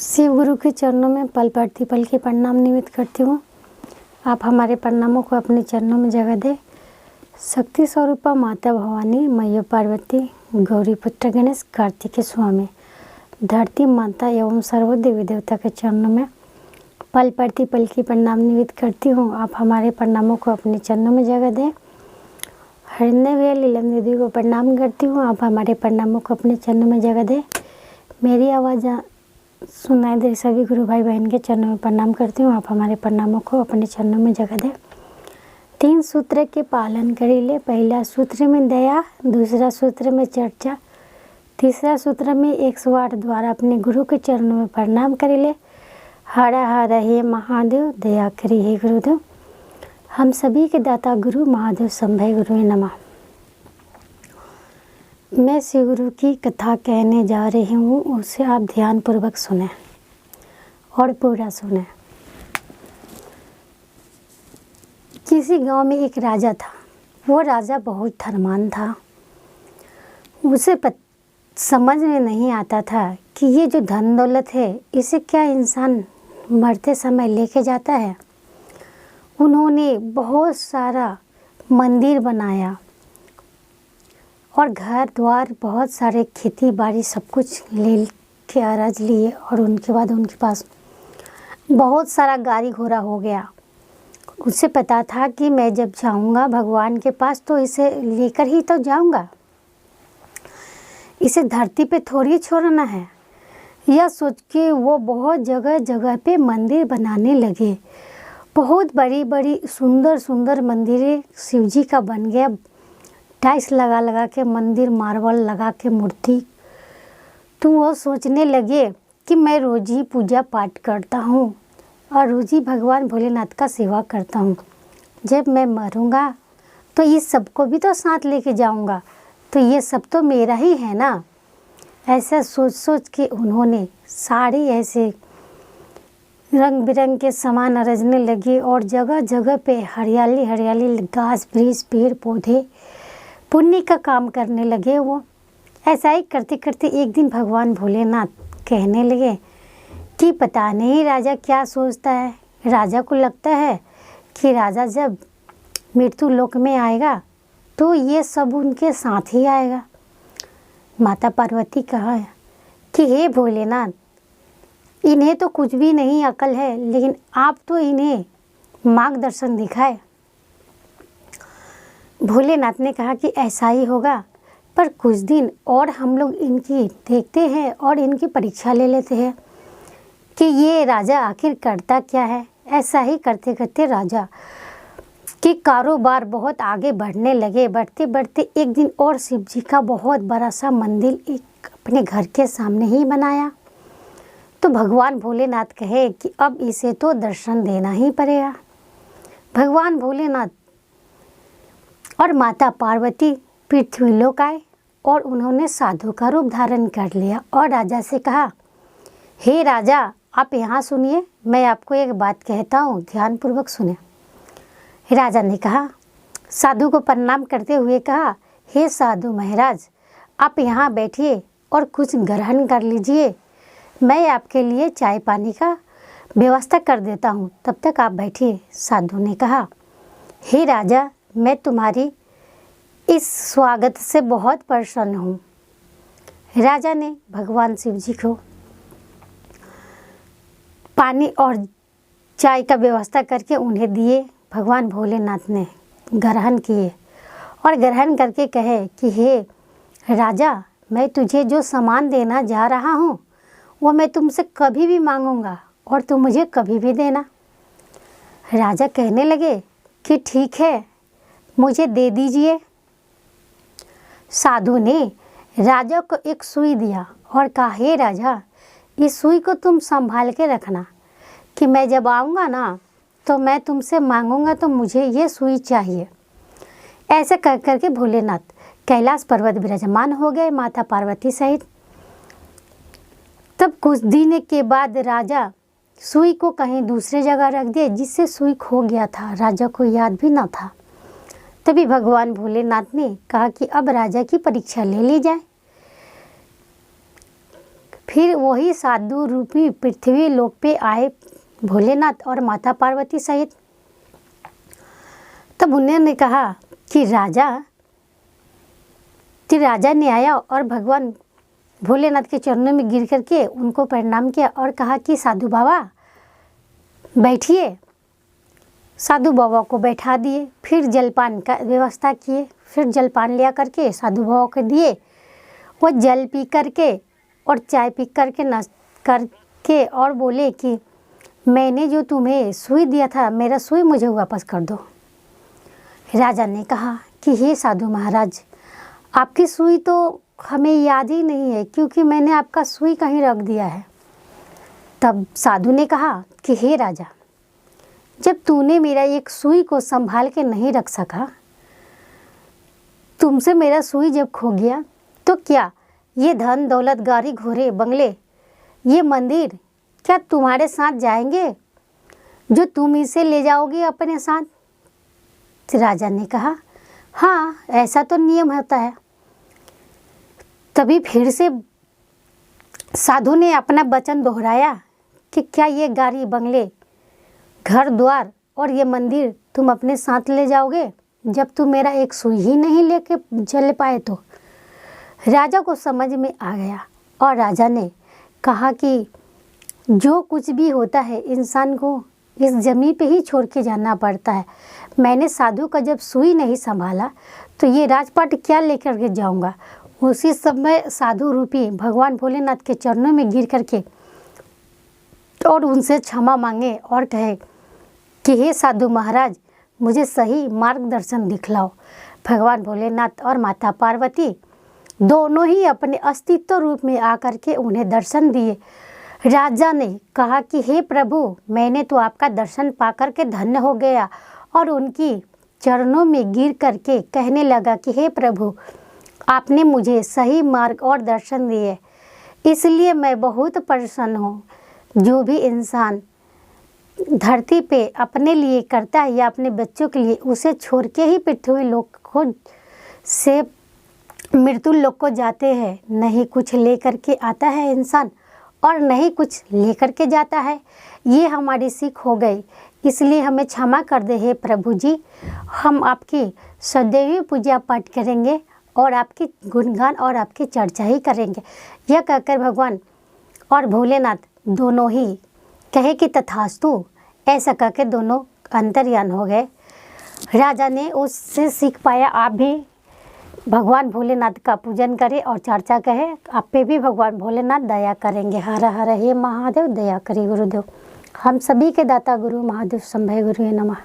शिव गुरु के चरणों में पल प्रतिपल के प्रणाम निवेदित करती हूँ। आप हमारे प्रणामों को अपने चरणों में जगह दे। शक्ति स्वरूपा माता भवानी, मैया पार्वती, गौरी पुत्र गणेश, कार्तिकेय स्वामी, धरती माता एवं सर्व देवी देवता के चरणों में पल प्रतिपल की प्रणाम निवेदित करती हूँ। आप हमारे प्रणामों को अपने चरणों में जगह दें। हृदय वे लीलम दीदी को प्रणाम करती हूँ। आप हमारे प्रणामों को अपने चरणों में जगह दें। मेरी आवाज़ सुनाई दे सभी गुरु भाई बहन के चरणों में प्रणाम करती हूँ। आप हमारे प्रणामों को अपने चरणों में जगह दें। 3 सूत्र के पालन करीले। पहला सूत्र में दया, दूसरा सूत्र में चर्चा, तीसरा सूत्र में 108 द्वारा अपने गुरु के चरणों में प्रणाम करीले। हर हर हे महादेव, दया करी हे गुरुदेव। हम सभी के दाता गुरु महादेव संभय गुरु नमः। मैं शिव गुरु की कथा कहने जा रही हूँ, उसे आप ध्यान पूर्वक सुने और पूरा सुने। किसी गांव में एक राजा था। वो राजा बहुत धनवान था। उसे समझ में नहीं आता था कि ये जो धन दौलत है, इसे क्या इंसान मरते समय लेके जाता है। उन्होंने बहुत सारा मंदिर बनाया और घर द्वार, बहुत सारे खेती बाड़ी, सब कुछ ले के अरज लिए। और उनके बाद उनके पास बहुत सारा गाड़ी घोड़ा हो गया। उसे पता था कि मैं जब जाऊंगा भगवान के पास तो इसे लेकर ही तो जाऊंगा, इसे धरती पे थोड़ी छोड़ना है। यह सोच के वो बहुत जगह जगह पे मंदिर बनाने लगे। बहुत बड़ी बड़ी सुंदर सुंदर मंदिरें शिव जी का बन गया। टाइल्स लगा लगा के मंदिर, मार्बल लगा के मूर्ति। तो वो सोचने लगे कि मैं रोज़ ही पूजा पाठ करता हूँ और रोज़ ही भगवान भोलेनाथ का सेवा करता हूँ। जब मैं मरूँगा तो ये सबको भी तो साथ लेके जाऊँगा, तो ये सब तो मेरा ही है ना। ऐसा सोच सोच के उन्होंने सारे ऐसे रंग बिरंग के सामान अरजने लगे और जगह जगह पे हरियाली हरियाली, घास वृक्ष, पेड़ पौधे, पुण्य का काम करने लगे। वो ऐसा ही करते करते एक दिन भगवान भोलेनाथ कहने लगे कि पता नहीं राजा क्या सोचता है। राजा को लगता है कि राजा जब मृत्यु लोक में आएगा तो ये सब उनके साथ ही आएगा। माता पार्वती कहा कि हे भोलेनाथ, इन्हें तो कुछ भी नहीं अकल है, लेकिन आप तो इन्हें मार्गदर्शन दिखाए। भोलेनाथ ने कहा कि ऐसा ही होगा, पर कुछ दिन और हम लोग इनकी देखते हैं और इनकी परीक्षा ले लेते हैं कि ये राजा आखिर करता क्या है। ऐसा ही करते करते राजा के कारोबार बहुत आगे बढ़ने लगे। बढ़ते बढ़ते एक दिन और शिव जी का बहुत बड़ा सा मंदिर एक अपने घर के सामने ही बनाया। तो भगवान भोलेनाथ कहे कि अब इसे तो दर्शन देना ही पड़ेगा। भगवान भोलेनाथ और माता पार्वती पृथ्वी लोक आए और उन्होंने साधु का रूप धारण कर लिया और राजा से कहा, हे राजा, आप यहाँ सुनिए, मैं आपको एक बात कहता हूँ, ध्यानपूर्वक सुने। राजा ने कहा, साधु को प्रणाम करते हुए कहा, हे साधु महाराज, आप यहाँ बैठिए और कुछ ग्रहण कर लीजिए। मैं आपके लिए चाय पानी का व्यवस्था कर देता हूँ, तब तक आप बैठिए। साधु ने कहा, हे राजा, मैं तुम्हारी इस स्वागत से बहुत प्रसन्न हूँ। राजा ने भगवान शिव जी को पानी और चाय का व्यवस्था करके उन्हें दिए। भगवान भोलेनाथ ने ग्रहण किए और ग्रहण करके कहे कि हे राजा, मैं तुझे जो सामान देना जा रहा हूँ वो मैं तुमसे कभी भी मांगूंगा और तुम मुझे कभी भी देना। राजा कहने लगे कि ठीक है, मुझे दे दीजिए। साधु ने राजा को एक सुई दिया और कहा, हे राजा, इस सुई को तुम संभाल के रखना कि मैं जब आऊँगा ना तो मैं तुमसे मांगूंगा तो मुझे ये सुई चाहिए। ऐसे कर करके भोलेनाथ कैलाश पर्वत विराजमान हो गए माता पार्वती सहित। तब कुछ दिन के बाद राजा सुई को कहीं दूसरे जगह रख दिए, जिससे सुई खो गया था, राजा को याद भी न था। तभी भगवान भोलेनाथ ने कहा कि अब राजा की परीक्षा ले ली जाए। फिर वही साधु रूपी पृथ्वी लोक पे आए भोलेनाथ और माता पार्वती सहित। तब उन्होंने कहा कि राजा ने आया और भगवान भोलेनाथ के चरणों में गिर करके उनको प्रणाम किया और कहा कि साधु बाबा बैठिए। साधु बाबा को बैठा दिए, फिर जलपान का व्यवस्था किए, फिर जलपान लिया करके साधु बाबा को दिए। वो जल पी करके और चाय पी करके नाश्ता करके और बोले कि मैंने जो तुम्हें सुई दिया था, मेरा सुई मुझे वापस कर दो। राजा ने कहा कि हे साधु महाराज, आपकी सुई तो हमें याद ही नहीं है, क्योंकि मैंने आपका सुई कहीं रख दिया है। तब साधु ने कहा कि हे राजा, जब तूने मेरा एक सुई को संभाल के नहीं रख सका, तुमसे मेरा सुई जब खो गया, तो क्या ये धन दौलत गाड़ी घोड़े बंगले ये मंदिर क्या तुम्हारे साथ जाएंगे, जो तुम इसे ले जाओगे अपने साथ? राजा ने कहा हाँ, ऐसा तो नियम होता है। तभी फिर से साधु ने अपना वचन दोहराया कि क्या ये गाड़ी बंगले घर द्वार और ये मंदिर तुम अपने साथ ले जाओगे, जब तुम मेरा एक सुई ही नहीं लेके चल पाए? तो राजा को समझ में आ गया और राजा ने कहा कि जो कुछ भी होता है इंसान को इस जमीन पे ही छोड़ के जाना पड़ता है। मैंने साधु का जब सुई नहीं संभाला तो ये राजपाट क्या लेकर के जाऊंगा। उसी समय साधु रूपी भगवान भोलेनाथ के चरणों में गिर करके और उनसे क्षमा मांगे और कहे कि हे साधु महाराज, मुझे सही मार्गदर्शन दिखलाओ। भगवान भोलेनाथ और माता पार्वती दोनों ही अपने अस्तित्व रूप में आकर के उन्हें दर्शन दिए। राजा ने कहा कि हे प्रभु, मैंने तो आपका दर्शन पाकर के धन्य हो गया, और उनकी चरणों में गिर करके कहने लगा कि हे प्रभु, आपने मुझे सही मार्ग और दर्शन दिए, इसलिए मैं बहुत प्रसन्न हूँ। जो भी इंसान धरती पे अपने लिए करता है या अपने बच्चों के लिए, उसे छोड़ के ही पृथ्वी लोक को से मृत्यु लोक को जाते हैं। नहीं कुछ लेकर के आता है इंसान और नहीं कुछ लेकर के जाता है। ये हमारी सीख हो गई, इसलिए हमें क्षमा कर दे हे प्रभु जी। हम आपकी सदैव पूजा पाठ करेंगे और आपकी गुणगान और आपकी चर्चा ही करेंगे। यह कहकर भगवान और भोलेनाथ दोनों ही कहे कि तथास्तु। ऐसा कहकर दोनों अंतर्यान हो गए। राजा ने उससे सीख पाया, आप भी भगवान भोलेनाथ का पूजन करें और चर्चा कहे, आप पे भी भगवान भोलेनाथ दया करेंगे। हर हर हे महादेव, दया करे गुरुदेव। हम सभी के दाता गुरु महादेव संभय गुरु नमः।